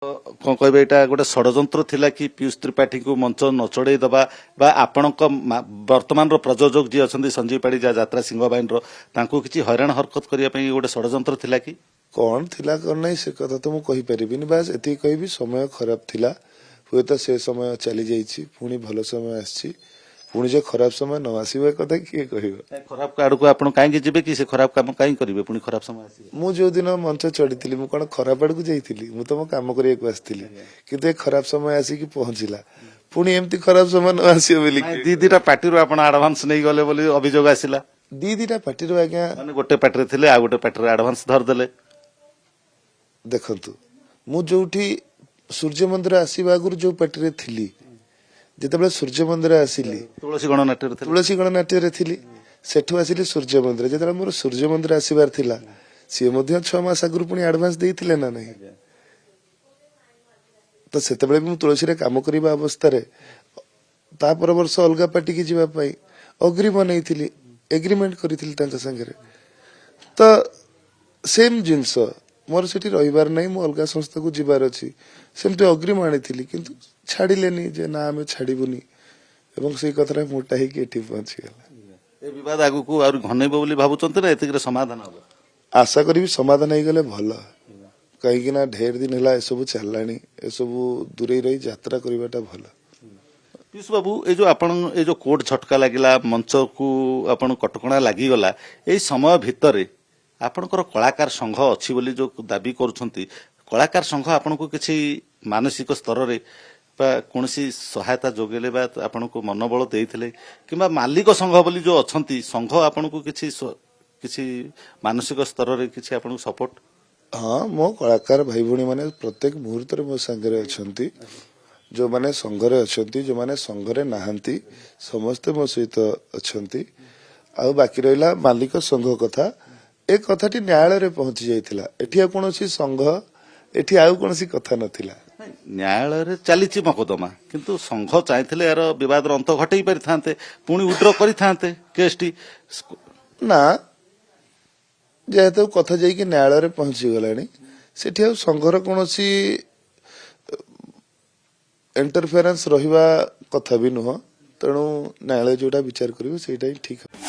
कौन कह यहाँ गोटे षड्यंत्र थिला कि पीयूष त्रिपाठी को मंच न चढ़ई दबा बा आपणक वर्तमान प्रयोजक जी अच्छा संजीव पाड़ी जहाँ यात्रा सिंह बाइन किसी हैरान हरकत करने गोटे षड्यंत्र थिला कि कौन थिला कौन नहीं से कथा तो मुझे कहीपरिनी बास एति कहबी समय खराब थिला हुए तो से समय चली जाइए पुणी भल समय आसी पुणी जो खराब समय न आसवा कथा किए कह खराब आड़ को आप कहीं जी कि खराब कम कहीं करेंगे पुणी खराब समय आस मु जो दिन मंच चढ़ी मु कौन खराब आड़ को जाइली मु तो मो काम करने आसती किंतु ए खराब समय आसिक पहुंचला पुणी एमती खराब समय न आसो बोली दी दीटा पार्टी आडभांस नहीं गले बोली अभियोग आसला दी दीटा पार्टी आज्ञा माने गोटे पार्टी थे आ गोटे पार्टी आडभांस धरदेले देखंतु मु जोठी सूर्य मंदिर आसवा आगु जो पार्टी थी जिते सूर्य मंदिर आसिली तुलसी गणनाट्य तुलसी गणनाट्य थी सेठू आसिली सूर्य मंदिर जो मोर सूर्य मंदिर आसबार थिला सी 6 मास आगु पुणी आडभांस देइथिले ना नहीं तो से तुलसी रे काम करबा अवस्था रे ता पर वर्ष अलगा पार्टी की जीवा पाई अग्री बनैथिली एग्रीमेंट करिथिली तांका संगे तो सेम जिंस मोर सेठी रहिबार नहीं मो अलगा संस्था को जीवार अछि सेमते अग्रिम आनिथिली किंतु छाड़िलेनी जे ना आमे छाड़िबुनी एवं से कथरा मोटा ही के एठी पहुंची गेला ए विवाद आगु को और घनेबो बोली भाबुचंती ना एतिक समाधान हो आशा करी समाधान हो गले भल कहीं ना ढेर दिन है एसबू चललानी एसबू दूरे रही यात्रा करवाटा भल पीयूष बाबू ये जो आपण ये जो कोर्ट झटका लगिला मंच को आपण कटकणा लागिगला यही समय भितर आपणकर कलाकार संघ अच्छी बोली जो दाबी करुछंती कलाकार संघ आपण को किसी मानसिक स्तर रे कौन सहायता जोगेले बा आपण को मनोबल देइथिले किंबा मालिक संघ बोली जो अछंती संघ आपण को किसी मानसिक स्तर रे किसी आपण को सपोर्ट हाँ मो कलाकार भाई भौणी माने प्रत्येक मुहूर्त मो संगे अछंती जो माने संघरे अछंती जो माने संघरे नाहंती समस्ते मो सहित अछंती आ बाकी रहिला मालिक संघ कथा ए कथाटी न्यायालय रे पहुंची जाइथिला एठी कोनोसी संघ एठी आउ कोनोसी कथा नथिला न्यायालय रे चलीची मकदमा किंतु संघ चाहथिले यार विवाद अंत घटई परिथांते पुणी विड्रॉ करिथांते केसटी ना जेहेतु कथा जाइए न्यायालय पहुंची गलानी सेठी संघर कौन इंटरफेरेन्स रहिबा कथा भी नुह तेणु न्यायालय जोटा विचार करिवे सेटा ही ठीक है।